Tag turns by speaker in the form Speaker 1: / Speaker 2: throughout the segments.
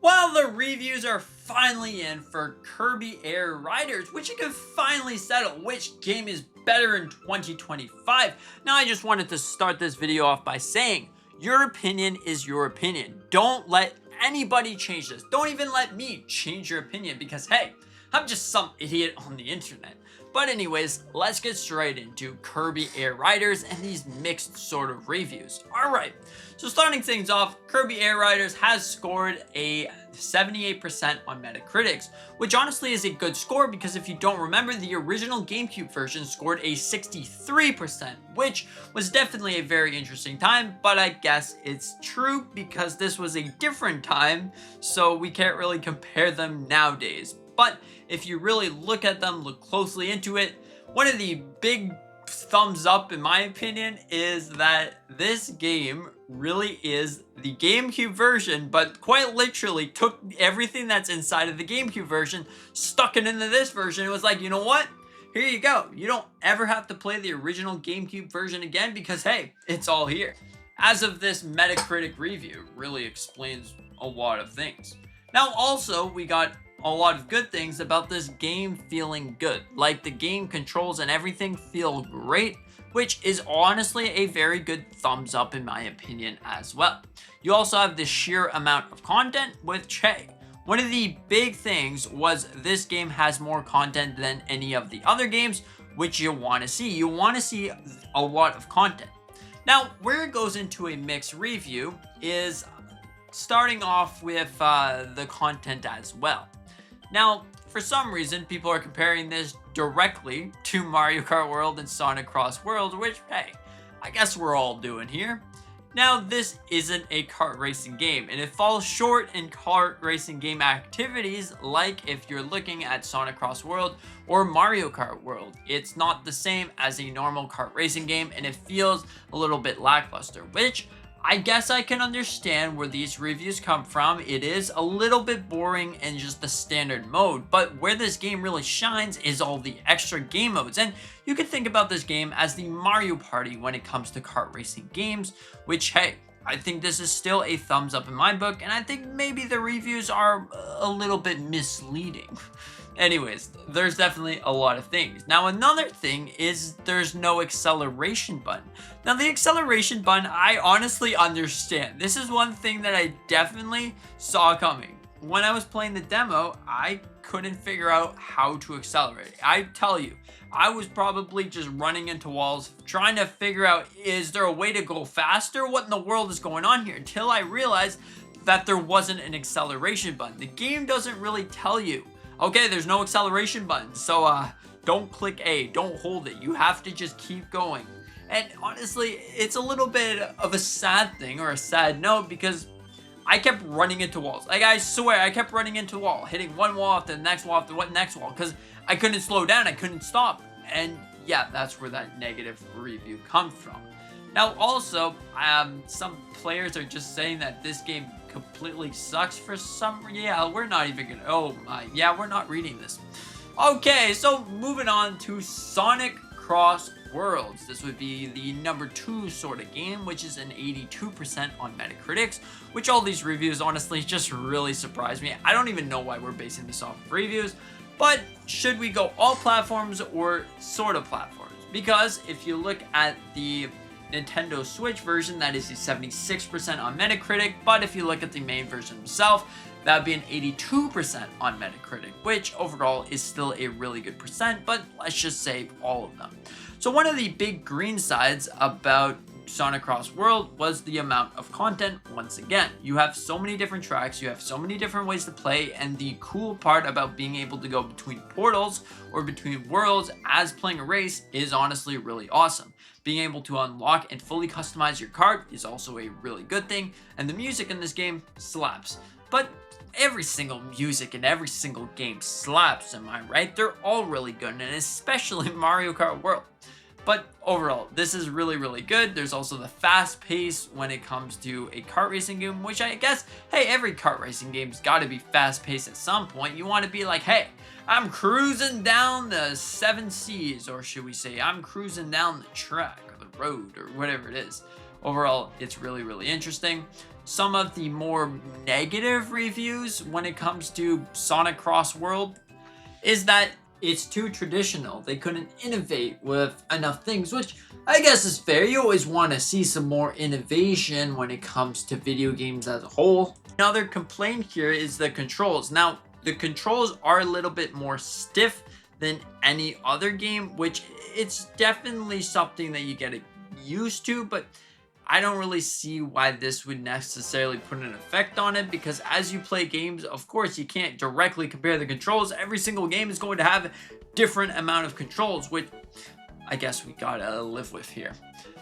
Speaker 1: Well, the reviews are finally in for Kirby Air Riders, which you can finally settle which game is better in 2025. Now, I just wanted to start this video off by saying, your opinion is your opinion. Don't let anybody change this. Don't even let me change your opinion because, hey, I'm just some idiot on the internet. But anyways, let's get straight into Kirby Air Riders and these mixed sort of reviews. Alright, so starting things off, Kirby Air Riders has scored a 78% on Metacritic, which honestly is a good score because if you don't remember, the original GameCube version scored a 63%, which was definitely a very interesting time, but I guess it's true because this was a different time, so we can't really compare them nowadays. But if you really look at them, look closely into it, one of the big thumbs up in my opinion is that this game really is the GameCube version, but quite literally took everything that's inside of the GameCube version, stuck it into this version. It was like, you know what? Here you go. You don't ever have to play the original GameCube version again because, hey, it's all here. As of this Metacritic review, really explains a lot of things. Now, also, we got a lot of good things about this game feeling good. Like the game controls and everything feel great, which is honestly a very good thumbs up in my opinion as well. You also have the sheer amount of content, which, hey, one of the big things was this game has more content than any of the other games, which you want to see. You want to see a lot of content. Now, where it goes into a mixed review is starting off with the content as well. Now, for some reason, people are comparing this directly to Mario Kart World and Sonic Cross World, which, hey, I guess we're all doing here. Now, this isn't a kart racing game, and it falls short in kart racing game activities like if you're looking at Sonic Cross World or Mario Kart World. It's not the same as a normal kart racing game, and it feels a little bit lackluster, which I guess I can understand where these reviews come from. It is a little bit boring in just the standard mode, but where this game really shines is all the extra game modes. And you can think about this game as the Mario Party when it comes to kart racing games, which, hey, I think this is still a thumbs up in my book, and I think maybe the reviews are a little bit misleading. Anyways, there's definitely a lot of things. Now, another thing is there's no acceleration button. Now, the acceleration button, I honestly understand. This is one thing that I definitely saw coming. When I was playing the demo, I couldn't figure out how to accelerate. I tell you, I was probably just running into walls, trying to figure out, is there a way to go faster? What in the world is going on here? Until I realized that there wasn't an acceleration button. The game doesn't really tell you, okay, there's no acceleration button, so don't click A, don't hold it. You have to just keep going. And honestly, it's a little bit of a sad thing or a sad note because I kept running into walls. Like, I swear, I kept running into a wall, hitting one wall after the next wall after the next wall because I couldn't slow down, I couldn't stop. And yeah, that's where that negative review comes from. Now, also, some players are just saying that this game completely sucks for some. Yeah, we're not even gonna. Oh my. Yeah, we're not reading this. Okay, so moving on to Sonic Cross Worlds. This would be the number 2 sort of game, which is an 82% on Metacritic, which all these reviews honestly just really surprised me. I don't even know why we're basing this off of reviews, but should we go all platforms or sort of platforms? Because if you look at the Nintendo Switch version, that is a 76% on Metacritic, but if you look at the main version itself, that would be an 82% on Metacritic, which overall is still a really good percent, but let's just say all of them. So one of the big green sides about Sonic Cross World was the amount of content. Once again, you have so many different tracks, you have so many different ways to play, and the cool part about being able to go between portals or between worlds as playing a race is honestly really awesome. Being able to unlock and fully customize your kart is also a really good thing, and the music in this game slaps. But every single music in every single game slaps, am I right? They're all really good, and especially Mario Kart World. But overall, this is really, really good. There's also the fast pace when it comes to a kart racing game, which I guess, hey, every kart racing game's got to be fast paced at some point. You want to be like, hey, I'm cruising down the 7 seas, or should we say, I'm cruising down the track or the road or whatever it is. Overall, it's really, really interesting. some of the more negative reviews when it comes to Sonic Cross World is that it's too traditional. They couldn't innovate with enough things, which I guess is fair. You always want to see some more innovation when it comes to video games as a whole. Another complaint here is the controls. Now, the controls are a little bit more stiff than any other game, which it's definitely something that you get used to, but I don't really see why this would necessarily put an effect on it, because as you play games, of course, you can't directly compare the controls. Every single game is going to have a different amount of controls, which I guess we gotta live with here.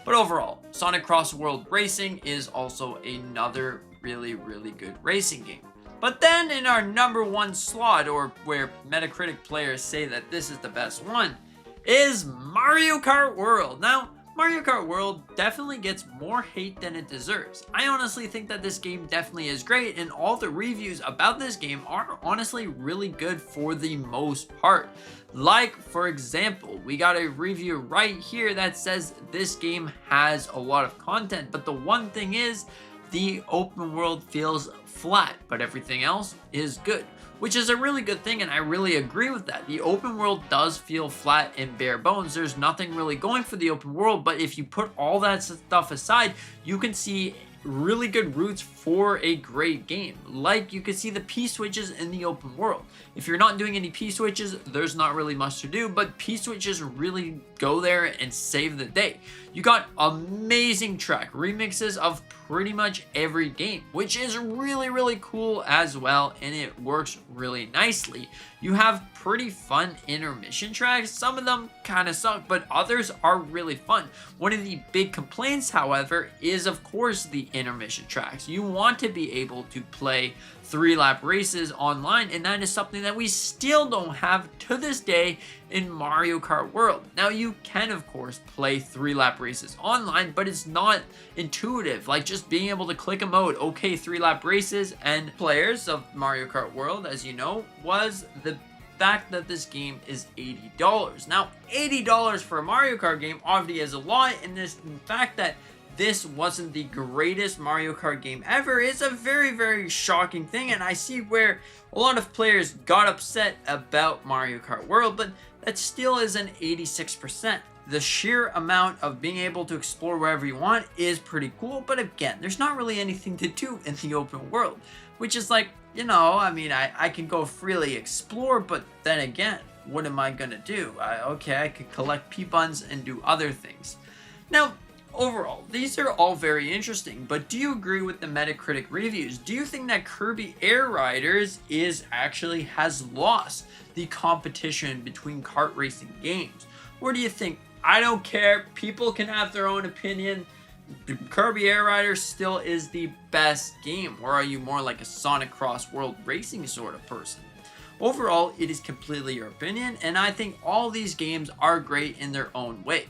Speaker 1: But overall, Sonic Cross World Racing is also another really, really good racing game. But then in our #1 slot, or where Metacritic players say that this is the best one, is Mario Kart World. Now, Mario Kart World definitely gets more hate than it deserves. I honestly think that this game definitely is great, and all the reviews about this game are honestly really good for the most part. Like, for example, we got a review right here that says this game has a lot of content, but the one thing is, the open world feels flat, but everything else is good, which is a really good thing, and I really agree with that. The open world does feel flat and bare bones. There's nothing really going for the open world, but if you put all that stuff aside, you can see really good routes for a great game. Like, you can see the P-switches in the open world. If you're not doing any P-switches, there's not really much to do, but P-switches really go there and save the day. You got amazing track remixes of pretty much every game, which is really, really cool as well, and it works really nicely. You have pretty fun intermission tracks. Some of them kind of suck, but others are really fun. One of the big complaints, however, is of course the intermission tracks. You want to be able to play 3-lap races online, and that is something that we still don't have to this day in Mario Kart World. Now, you can of course play 3-lap races online, but it's not intuitive. Like, just being able to click a mode, okay, 3-lap races, and players of Mario Kart World, as you know, was the fact that this game is $80. Now, $80 for a Mario Kart game obviously is a lot, and the fact that this wasn't the greatest Mario Kart game ever is a very, very shocking thing, and I see where a lot of players got upset about Mario Kart World, but that still is an 86%. The sheer amount of being able to explore wherever you want is pretty cool, but again, there's not really anything to do in the open world, which is like, you know, I mean, I can go freely explore, but then again, what am I gonna do? Okay, I could collect P-buns and do other things. Now, overall, these are all very interesting, but do you agree with the Metacritic reviews? Do you think that Kirby Air Riders has lost the competition between kart racing games? Or do you think, I don't care, people can have their own opinion, Kirby Air Riders still is the best game? Or are you more like a Sonic Cross World Racing sort of person? Overall, it is completely your opinion, and I think all these games are great in their own way.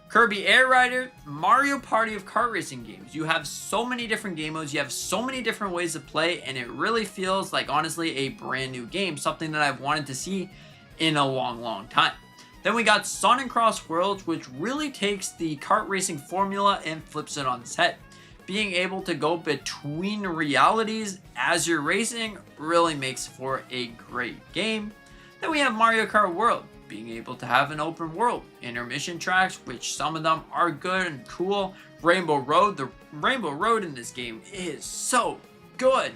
Speaker 1: Kirby Air Rider, Mario Party of kart racing games. You have so many different game modes, you have so many different ways to play, and it really feels like, honestly, a brand new game, something that I've wanted to see in a long, long time. Then we got Sonic Cross Worlds, which really takes the kart racing formula and flips it on its head. Being able to go between realities as you're racing really makes for a great game. Then we have Mario Kart World, being able to have an open world, intermission tracks, which some of them are good and cool. Rainbow Road, the Rainbow Road in this game is so good.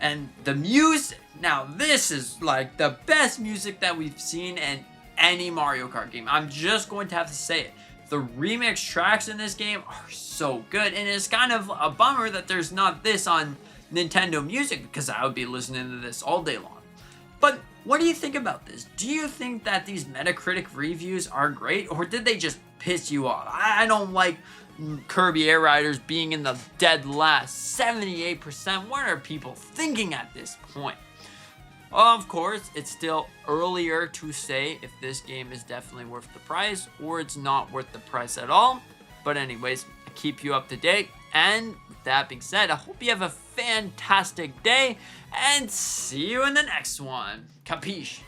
Speaker 1: And the music, now this is like the best music that we've seen in any Mario Kart game. I'm just going to have to say it. The remix tracks in this game are so good, and it's kind of a bummer that there's not this on Nintendo Music, because I would be listening to this all day long. But what do you think about this? Do you think that these Metacritic reviews are great, or did they just piss you off? I don't like Kirby Air Riders being in the dead last, 78%. What are people thinking at this point? Of course, it's still earlier to say if this game is definitely worth the price or it's not worth the price at all. But anyways, I keep you up to date. And with that being said, I hope you have a fantastic day and see you in the next one. Capiche?